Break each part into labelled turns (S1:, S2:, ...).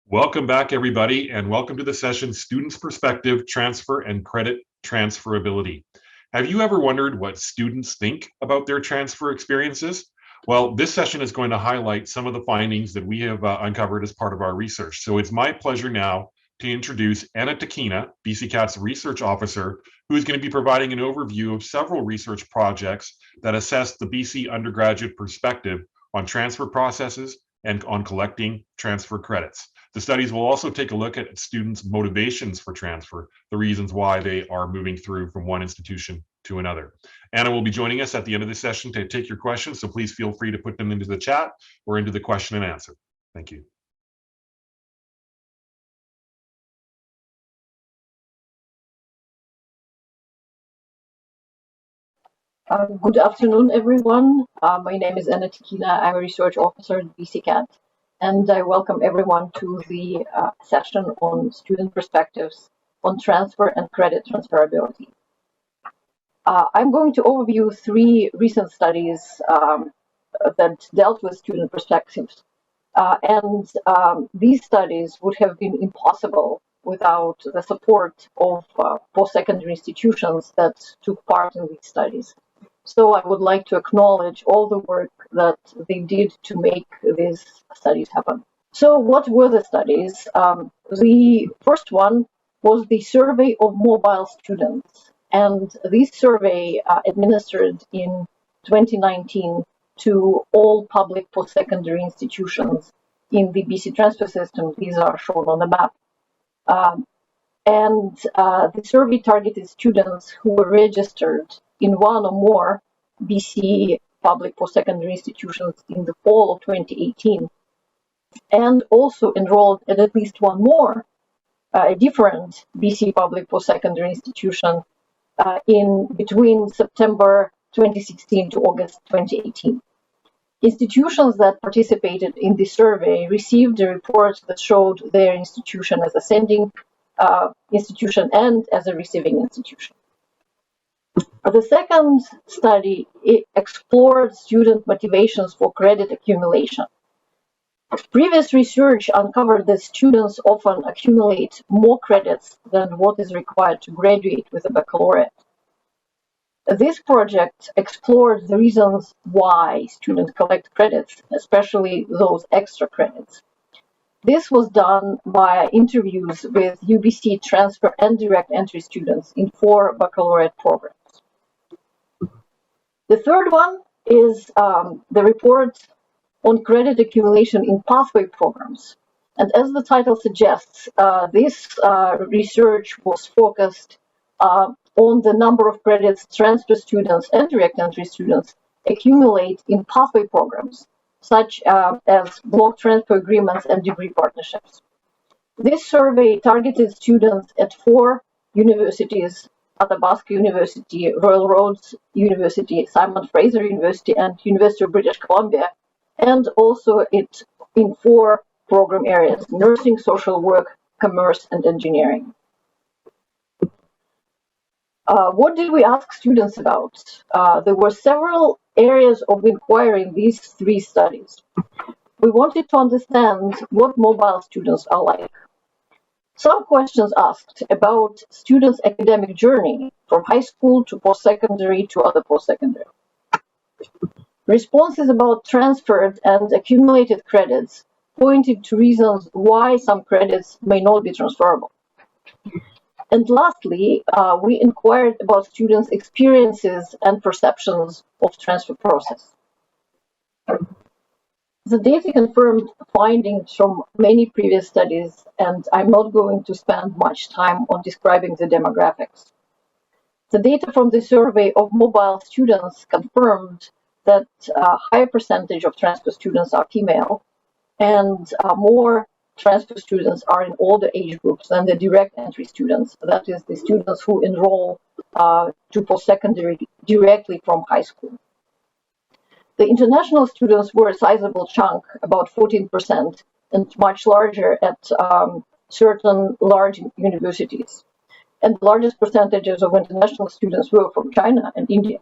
S1: Welcome back, everybody, and welcome to the session, Students' Perspective, Transfer and Credit Transferability. Have you ever wondered what students think about their transfer experiences? Well, this session is going to highlight some of the findings that we have uncovered as part of our research. So it's my pleasure now to introduce Anna Takina, BCCAT's research officer, who is going to be providing an overview of several research projects that assess the BC undergraduate perspective on transfer processes and on collecting transfer credits. The studies will also take a look at students' motivations for transfer, the reasons why they are moving through from one institution to another. Anna will be joining us at the end of the session to take your questions, so please feel free to put them into the chat or into the question and answer. Thank you.
S2: Good afternoon, everyone. My name is Anna Takina. I'm a research officer at BCCAT, and I welcome everyone to the session on student perspectives on transfer and credit transferability. I'm going to overview three recent studies that dealt with student perspectives. These studies would have been impossible without the support of post-secondary institutions that took part in these studies. So I would like to acknowledge all the work that they did to make these studies happen. So what were the studies? The first one was the survey of mobile students. And this survey administered in 2019 to all public post-secondary institutions in the BC transfer system. These are shown on the map. The survey targeted students who were registered in one or more BC public post-secondary institutions in the fall of 2018, and also enrolled at least one more different BC public post-secondary institution in between September 2016 to August 2018. Institutions that participated in the survey received a report that showed their institution as a sending institution and as a receiving institution. The second study explored student motivations for credit accumulation. Previous research uncovered that students often accumulate more credits than what is required to graduate with a baccalaureate. This project explored the reasons why students collect credits, especially those extra credits. This was done by interviews with UBC transfer and direct entry students in 4 baccalaureate programs. The third one is the report on credit accumulation in pathway programs. And as the title suggests, this research was focused on the number of credits transfer students and direct entry students accumulate in pathway programs, such as block transfer agreements and degree partnerships. This survey targeted students at 4 universities: Athabasca University, Royal Roads University, Simon Fraser University, and University of British Columbia, and also in 4 program areas: nursing, social work, commerce, and engineering. What did we ask students about? There were several areas of inquiry in these 3 studies. We wanted to understand what mobile students are like. Some questions asked about students' academic journey from high school to post-secondary to other post-secondary. Responses about transferred and accumulated credits pointed to reasons why some credits may not be transferable. And lastly, we inquired about students' experiences and perceptions of transfer process. The data confirmed findings from many previous studies, and I'm not going to spend much time on describing the demographics. The data from the survey of mobile students confirmed that a higher percentage of transfer students are female, and more transfer students are in older age groups than the direct entry students, that is, the students who enroll to post-secondary directly from high school. The international students were a sizable chunk, about 14%, and much larger at certain large universities. And the largest percentages of international students were from China and India.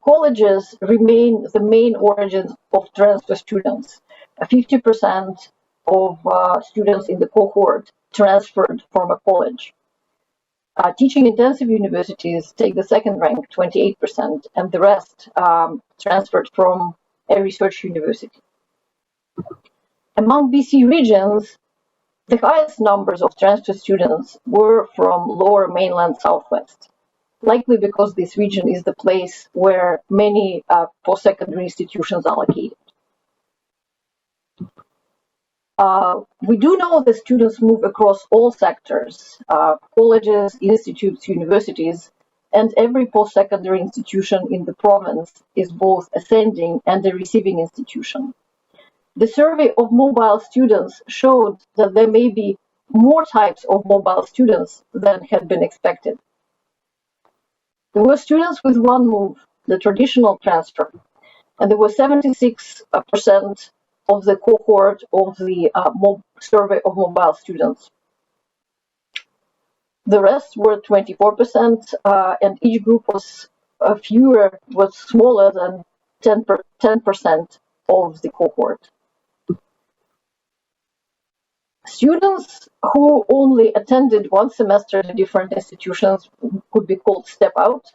S2: Colleges remain the main origin of transfer students. 50% of students in the cohort transferred from a college. Teaching intensive universities take the second rank, 28%, and the rest transferred from a research university. Among BC regions, the highest numbers of transfer students were from lower mainland Southwest, likely because this region is the place where many post-secondary institutions are located. We do know that students move across all sectors, colleges, institutes, universities, and every post-secondary institution in the province is both ascending and a receiving institution. The survey of mobile students showed that there may be more types of mobile students than had been expected. There were students with one move, the traditional transfer, and there were 76% of the cohort of the survey of mobile students. The rest were 24%, and each group was smaller than 10% of the cohort. Students who only attended one semester at different institutions could be called step out,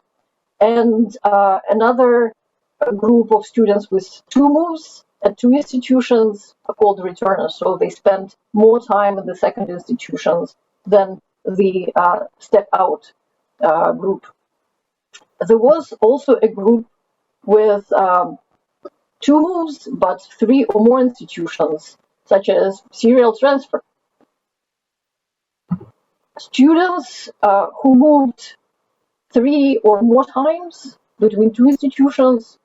S2: and another group of students with two moves at two institutions are called returners. So they spend more time in the second institutions than the step out group. There was also a group with two moves but three or more institutions, such as serial transfer. Students who moved three or more times between two institutions,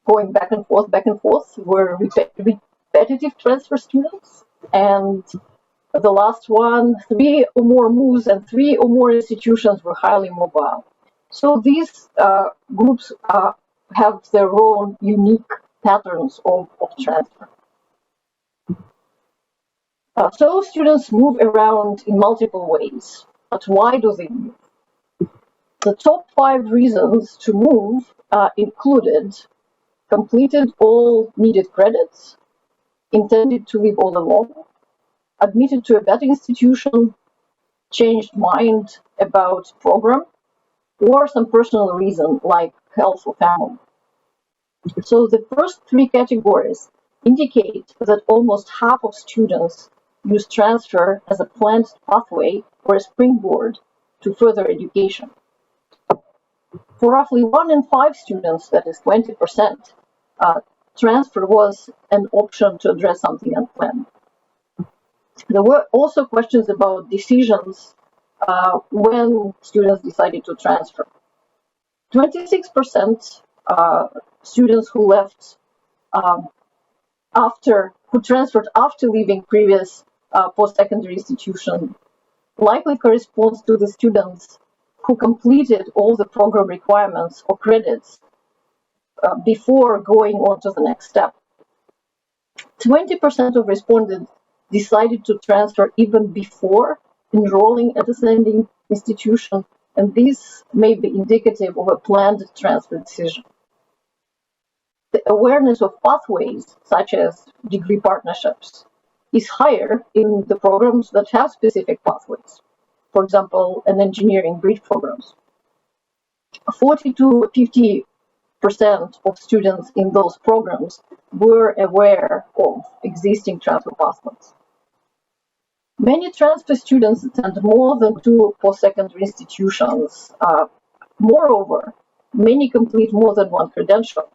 S2: going back and forth, were repetitive transfer students. And the last one, three or more moves and three or more institutions were highly mobile. So these groups have their own unique patterns of transfer. So students move around in multiple ways, but why do they move? The top 5 reasons to move included completed all needed credits, intended to live all along, admitted to a better institution, changed mind about program, or some personal reason like health or family. So the first 3 categories indicate that almost half of students use transfer as a planned pathway or a springboard to further education. For roughly 1 in 5 students, that is 20%, transfer was an option to address something unplanned. There were also questions about decisions when students decided to transfer. 26% students who left who transferred after leaving previous post-secondary institution likely corresponds to the students who completed all the program requirements or credits before going on to the next step. 20% of respondents decided to transfer even before enrolling at ascending institution, and this may be indicative of a planned transfer decision. The awareness of pathways, such as degree partnerships, is higher in the programs that have specific pathways. For example, an engineering bridge programs. 40 to 50% of students in those programs were aware of existing transfer pathways. Many transfer students attend more than 2 post-secondary institutions. Moreover, many complete more than one credential.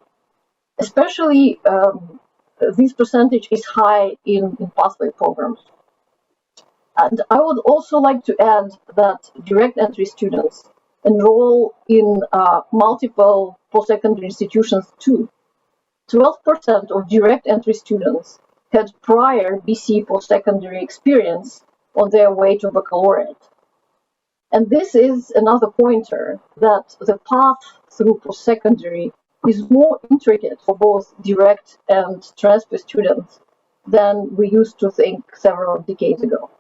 S2: Especially, this percentage is high in pathway programs. And I would also like to add that direct entry students enroll in multiple post-secondary institutions too. 12% of direct entry students had prior BC post-secondary experience on their way to baccalaureate. And this is another pointer that the path through post-secondary is more intricate for both direct and transfer students than we used to think several decades ago.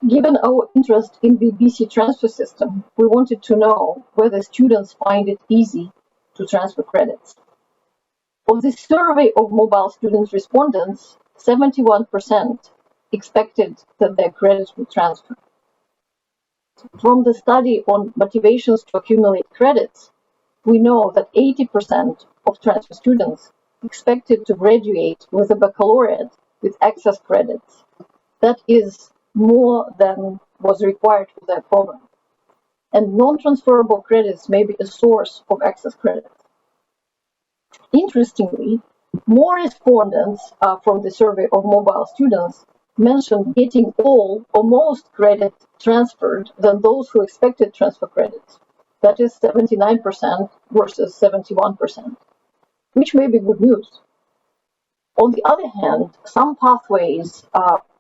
S2: Given our interest in the BC transfer system, we wanted to know whether students find it easy to transfer credits. Of the survey of mobile students respondents, 71% expected that their credits would transfer. From the study on motivations to accumulate credits, we know that 80% of transfer students expected to graduate with a baccalaureate with excess credits. That is more than was required for their program. And non-transferable credits may be a source of excess credits. Interestingly, more respondents from the survey of mobile students mentioned getting all or most credit transferred than those who expected transfer credits. That is 79% versus 71%, which may be good news. On the other hand, some pathways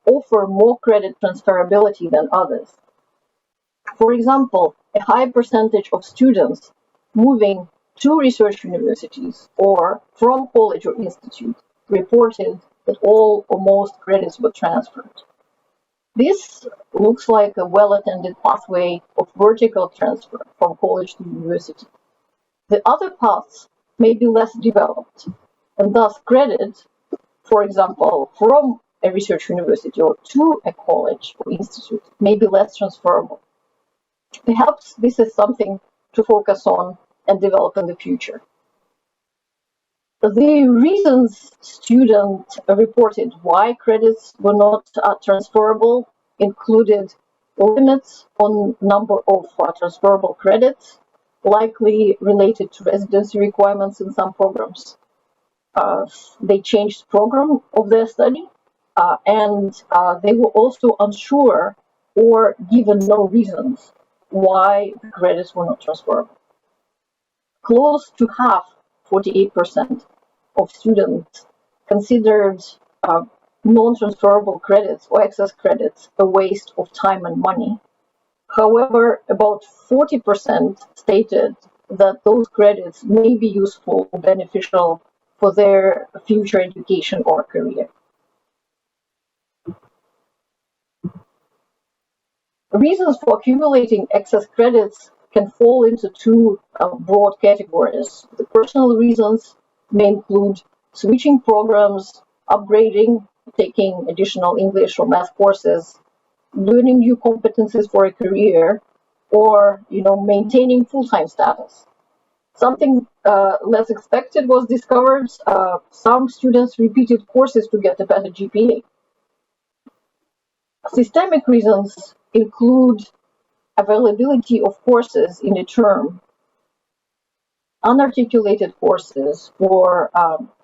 S2: offer more credit transferability than others. For example, a high percentage of students moving to research universities or from college or institute reported that all or most credits were transferred. This looks like a well-attended pathway of vertical transfer from college to university. The other paths may be less developed, and thus credit, for example, from a research university or to a college or institute, may be less transferable. Perhaps this is something to focus on and develop in the future. The reasons students reported why credits were not transferable included limits on number of transferable credits, likely related to residency requirements in some programs. They changed the program of their study, and they were also unsure or given no reasons why the credits were not transferable. Close to half, 48%, of students considered non-transferable credits or excess credits a waste of time and money. However, about 40% stated that those credits may be useful or beneficial for their future education or career. Reasons for accumulating excess credits can fall into two broad categories. The personal reasons may include switching programs, upgrading, taking additional English or math courses, learning new competencies for a career, or maintaining full-time status. Something less expected was discovered. Some students repeated courses to get a better GPA. Systemic reasons include availability of courses in a term, unarticulated courses or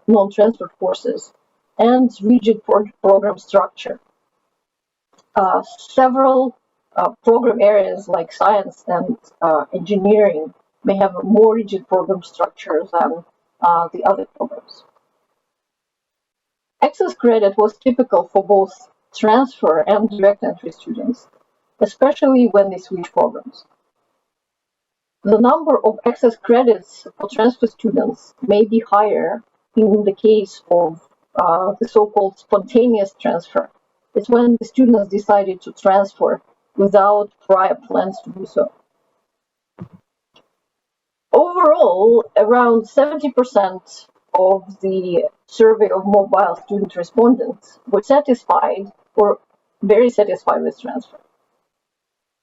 S2: non-transferred courses, and rigid program structure. Several program areas like science and engineering may have a more rigid program structure than the other programs. Excess credit was typical for both transfer and direct entry students, especially when they switch programs. The number of excess credits for transfer students may be higher in the case of the so-called spontaneous transfer. It's when the students decided to transfer without prior plans to do so. Overall, around 70% of the survey of mobile student respondents were satisfied or very satisfied with transfer.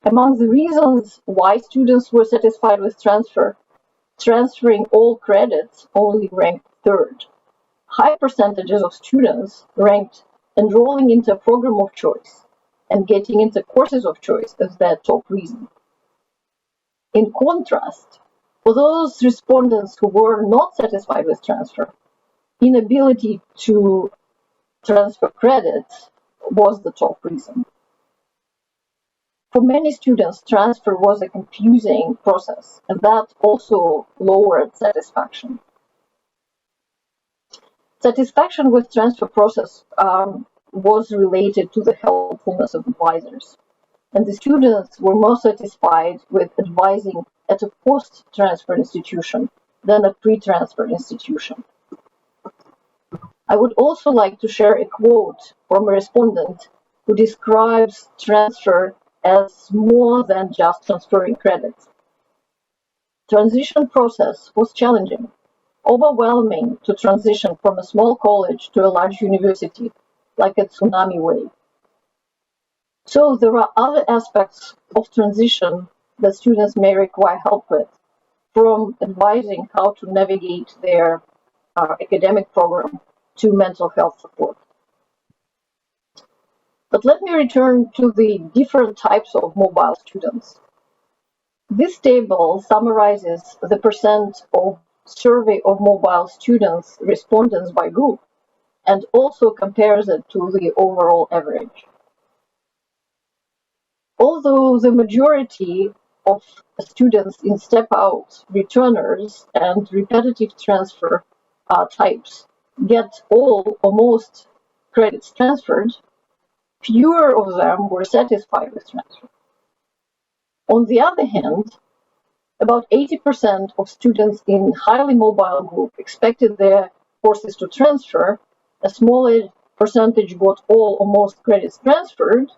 S2: Among the reasons why students were satisfied with transferring all credits only ranked third. High percentages of students ranked enrolling into a program of choice and getting into courses of choice as their top reason. In contrast, for those respondents who were not satisfied with transfer, inability to transfer credits was the top reason. For many students, transfer was a confusing process, and that also lowered satisfaction. Satisfaction with transfer process was related to the helpfulness of advisors, and the students were more satisfied with advising at a post-transfer institution than a pre-transfer institution. I would also like to share a quote from a respondent who describes transfer as more than just transferring credits. Transition process was challenging, overwhelming to transition from a small college to a large university, like a tsunami wave. So there are other aspects of transition that students may require help with, from advising how to navigate their academic program to mental health support. But let me return to the different types of mobile students. This table summarizes the percent of survey of mobile students respondents by group and also compares it to the overall average. Although the majority of students in step-out, returners, and repetitive transfer types get all or most credits transferred, fewer of them were satisfied with transfer. On the other hand, about 80% of students in highly mobile group expected their courses to transfer. A smaller percentage got all or most credits transferred,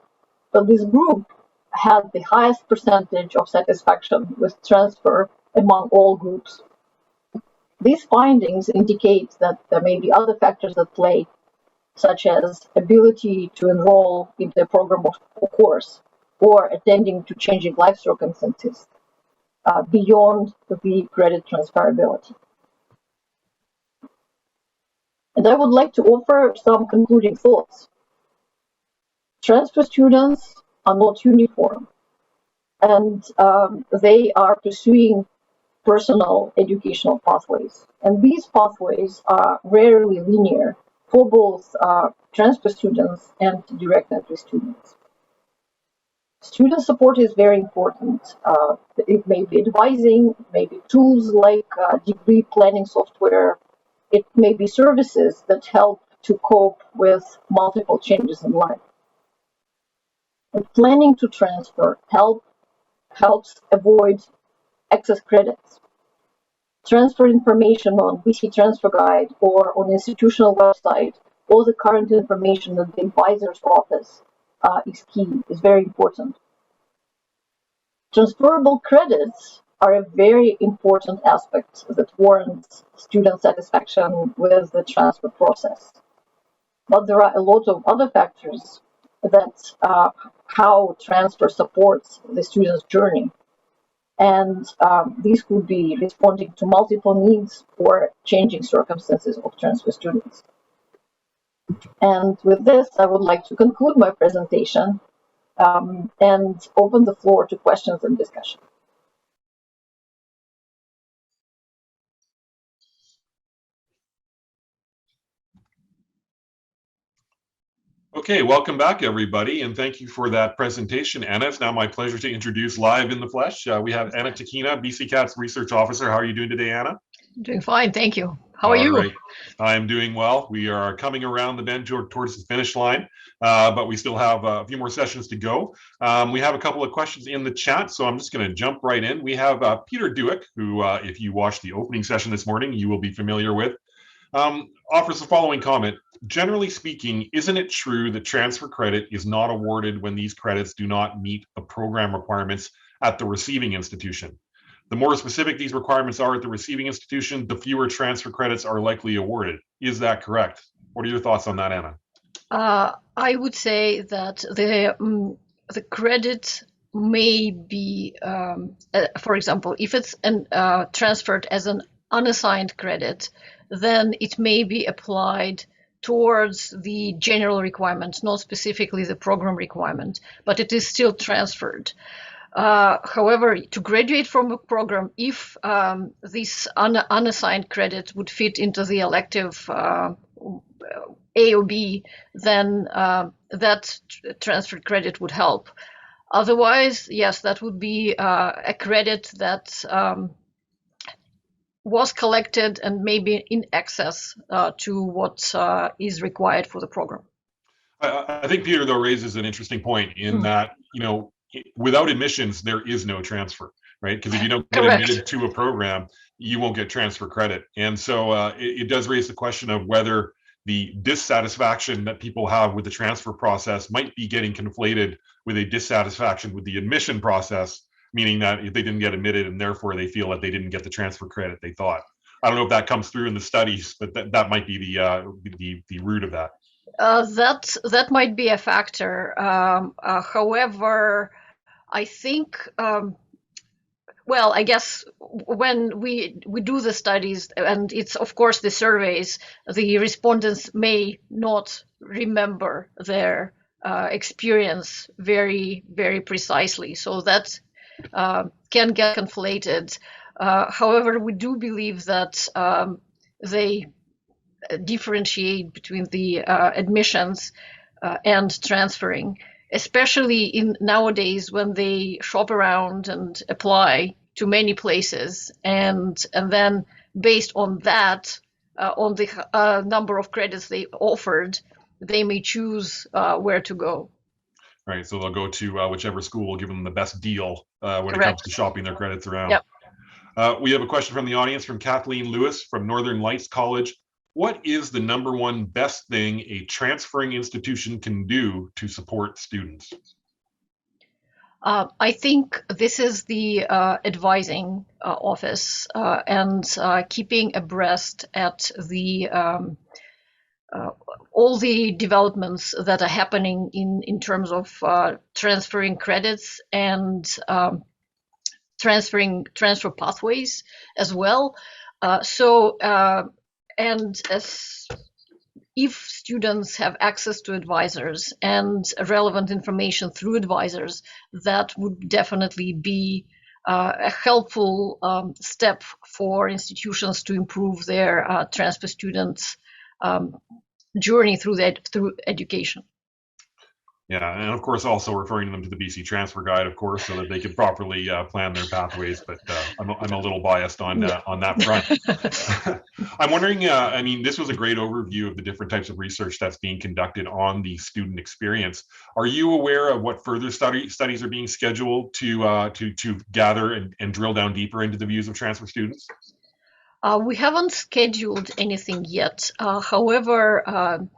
S2: but this group had the highest percentage of satisfaction with transfer among all groups. These findings indicate that there may be other factors at play, such as ability to enroll in the program or course, or attending to changing life circumstances beyond the credit transferability. And I would like to offer some concluding thoughts. Transfer students are not uniform, and they are pursuing personal educational pathways. And these pathways are rarely linear for both transfer students and direct entry students. Student support is very important. It may be advising, maybe tools like degree planning software. It may be services that help to cope with multiple changes in life. And planning to transfer helps avoid excess credits. Transfer information on BC Transfer Guide or on institutional website, all the current information at the advisor's office is key, is very important. Transferable credits are a very important aspect that warrants student satisfaction with the transfer process. But there are a lot of other factors that how transfer supports the student's journey. And these could be responding to multiple needs or changing circumstances of transfer students. And with this, I would like to conclude my presentation and open the floor to questions and discussion.
S1: Okay, welcome back, everybody, and thank you for that presentation, Anna. It's now my pleasure to introduce live in the flesh. We have Anna Takina, BC CAT's Research Officer. How are you doing today, Anna?
S3: Doing fine, thank you. How are you?
S1: All right, I'm doing well. We are coming around the bend towards the finish line, but we still have a few more sessions to go. We have a couple of questions in the chat, so I'm just going to jump right in. We have Peter Dewick, who, if you watched the opening session this morning, you will be familiar with. Offers the following comment. Generally speaking, isn't it true that transfer credit is not awarded when these credits do not meet the program requirements at the receiving institution? The more specific these requirements are at the receiving institution, the fewer transfer credits are likely awarded. Is that correct? What are your thoughts on that, Anna?
S3: I would say that the credit may be, for example, if it's transferred as an unassigned credit, then it may be applied towards the general requirement, not specifically the program requirement, but it is still transferred. However, to graduate from a program, if this unassigned credit would fit into the elective A or B, then that transferred credit would help. Otherwise, yes, that would be a credit that was collected and maybe in excess to what is required for the program.
S1: I think Peter, though, raises an interesting point in that, without admissions, there is no transfer, right? Because if you don't get admitted to a program, you won't get transfer credit. And so it does raise the question of whether the dissatisfaction that people have with the transfer process might be getting conflated with a dissatisfaction with the admission process, meaning that if they didn't get admitted and therefore they feel that they didn't get the transfer credit they thought. I don't know if that comes through in the studies, but that might be the root of that.
S3: That might be a factor. However, I think well, I guess when we do the studies, and it's of course the surveys, the respondents may not remember their experience very precisely, so that can get conflated. However, we do believe that they differentiate between the admissions and transferring, especially in nowadays when they shop around and apply to many places, and then based on that, on the number of credits they offered, they may choose where to go.
S1: Right, so they'll go to whichever school will give them the best deal when it comes to
S3: Correct.
S1: shopping their credits around.
S3: Yep.
S1: We have a question from the audience from Kathleen Lewis from Northern Lights College. What is the number one best thing a transferring institution can do to support students?
S3: I think this is the advising office and keeping abreast at the all the developments that are happening in terms of transferring credits and transfer pathways as well. And as if students have access to advisors and relevant information through advisors, that would definitely be a helpful step for institutions to improve their transfer students' journey through education.
S1: Yeah, and of course, also referring them to the BC Transfer Guide, of course, so that they can properly plan their pathways. But I'm a little biased on that front. I'm wondering. I mean, this was a great overview of the different types of research that's being conducted on the student experience. Are you aware of what further studies are being scheduled to gather and drill down deeper into the views of transfer students?
S3: We haven't scheduled anything yet. However,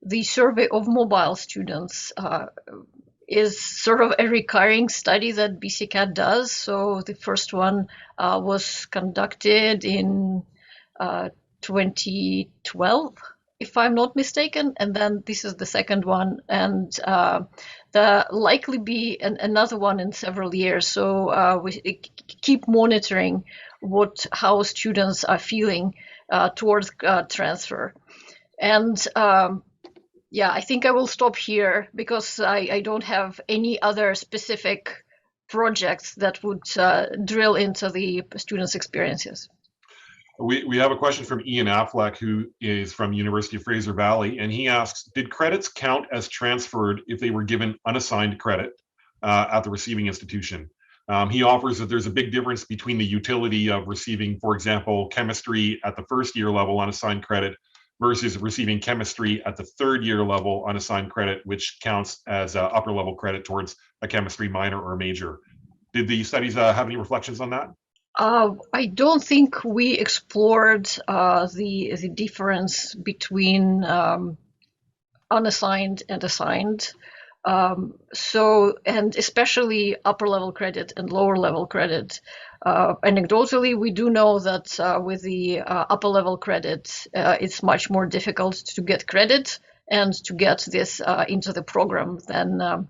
S3: the survey of mobile students is sort of a recurring study that BCCAT does. So the first one was conducted in 2012, if I'm not mistaken, and then this is the second one, and there likely be another one in several years. So we keep monitoring how students are feeling towards transfer. And yeah, I think I will stop here because I don't have any other specific projects that would drill into the students' experiences.
S1: We have a question from Ian Affleck, who is from University of Fraser Valley, and he asks, did credits count as transferred if they were given unassigned credit at the receiving institution? He offers that there's a big difference between the utility of receiving, for example, chemistry at the first year level unassigned credit versus receiving chemistry at the third year level unassigned credit, which counts as upper level credit towards a chemistry minor or major. Did the studies have any reflections on that?
S3: I don't think we explored the difference between unassigned and assigned. And especially upper level credit and lower level credit. Anecdotally, we do know that with the upper level credit, it's much more difficult to get credit and to get this into the program than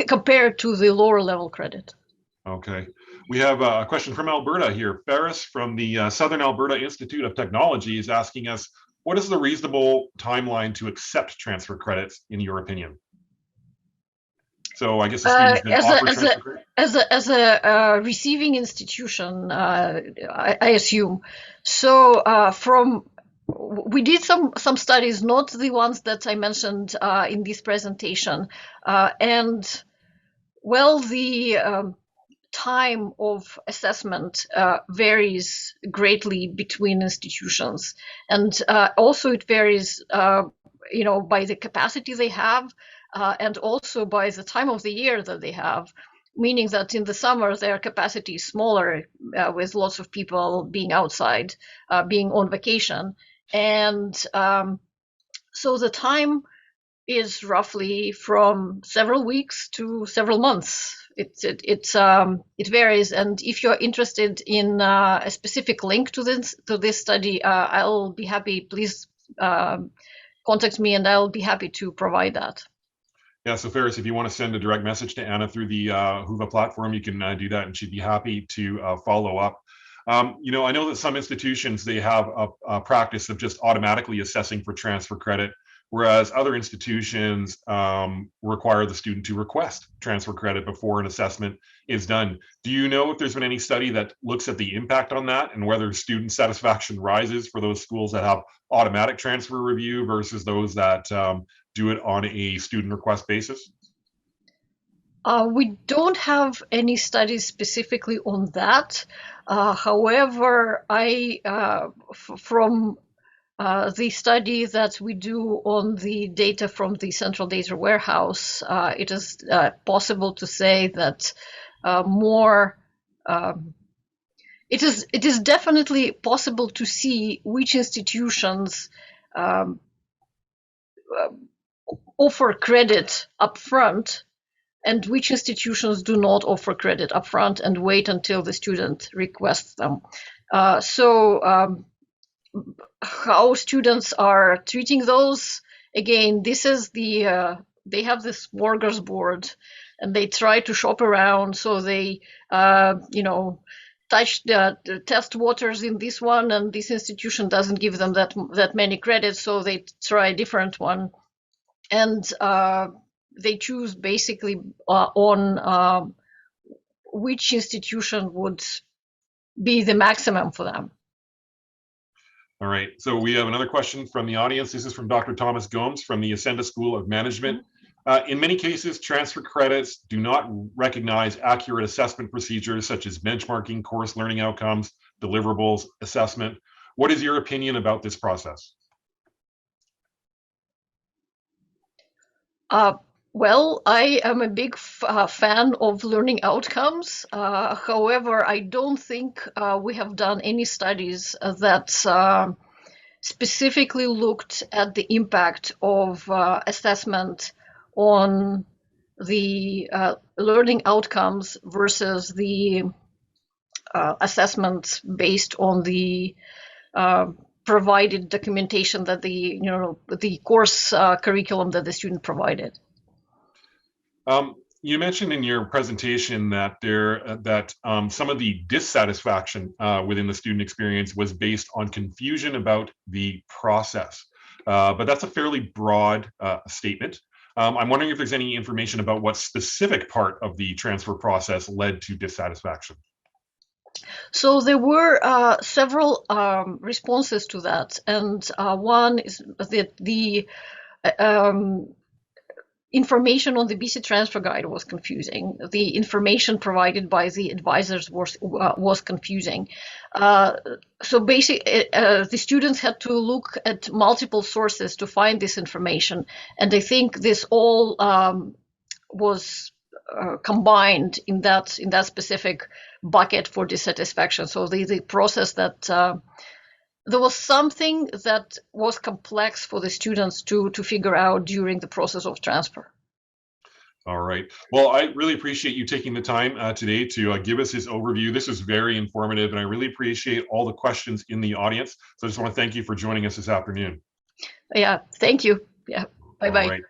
S3: compared to the lower level credit.
S1: Okay. We have a question from Alberta here. Ferris from the Southern Alberta Institute of Technology is asking us, what is the reasonable timeline to accept transfer credits, in your opinion? So I guess the student's been offered transfer credit?
S3: As a receiving institution, I assume. So we did some studies, not the ones that I mentioned in this presentation, and well, the time of assessment varies greatly between institutions, and also it varies, by the capacity they have, and also by the time of the year that they have. Meaning that in the summer their capacity is smaller, with lots of people being outside, being on vacation, and so the time is roughly from several weeks to several months, It varies, and if you're interested in a specific link to this study, I'll be happy. Please contact me, and I'll be happy to provide that.
S1: Yeah, so Ferris, if you want to send a direct message to Anna through the Whova platform, you can do that, and she'd be happy to follow up. I know that some institutions, they have a practice of just automatically assessing for transfer credit, whereas other institutions require the student to request transfer credit before an assessment is done. Do you know if there's been any study that looks at the impact on that and whether student satisfaction rises for those schools that have automatic transfer review versus those that do it on a student request basis?
S3: We don't have any studies specifically on that. However, from the study that we do on the data from the central data warehouse, it is possible to say that it is definitely possible to see which institutions offer credit upfront and which institutions do not offer credit upfront and wait until the student requests them. How students are treating those, again, this is they have this smorgasbord and they try to shop around. So they, test waters in this one, and this institution doesn't give them that many credits, so they try a different one. And they choose basically on which institution would be the maximum for them.
S1: All right, so we have another question from the audience. This is from Dr. Thomas Gomes from the Ascenda School of Management. In many cases, transfer credits do not recognize accurate assessment procedures such as benchmarking, course learning outcomes, deliverables, assessment. What is your opinion about this process?
S3: Well, I am a big fan of learning outcomes. However, I don't think we have done any studies that specifically looked at the impact of assessment on the learning outcomes versus the assessment based on the provided documentation that the course curriculum that the student provided.
S1: You mentioned in your presentation that some of the dissatisfaction within the student experience was based on confusion about the process, but that's a fairly broad statement. I'm wondering if there's any information about what specific part of the transfer process led to dissatisfaction.
S3: So there were several responses to that, and one is that the information on the BC Transfer Guide was confusing. The information provided by the advisors was confusing. So basically, the students had to look at multiple sources to find this information, and I think this all was combined in that specific bucket for dissatisfaction. So the process that there was something that was complex for the students to figure out during the process of transfer.
S1: All right. Well, I really appreciate you taking the time today to give us this overview. This is very informative, and I really appreciate all the questions in the audience. So I just want to thank you for joining us this afternoon.
S3: Yeah, thank you. Yeah, bye-bye.
S1: All right.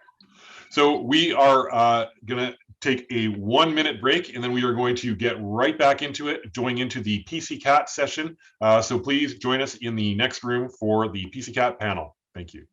S1: So we are going to take a 1-minute break, and then we are going to get right back into it, going into the PCCAT session. So please join us in the next room for the PCCAT panel. Thank you.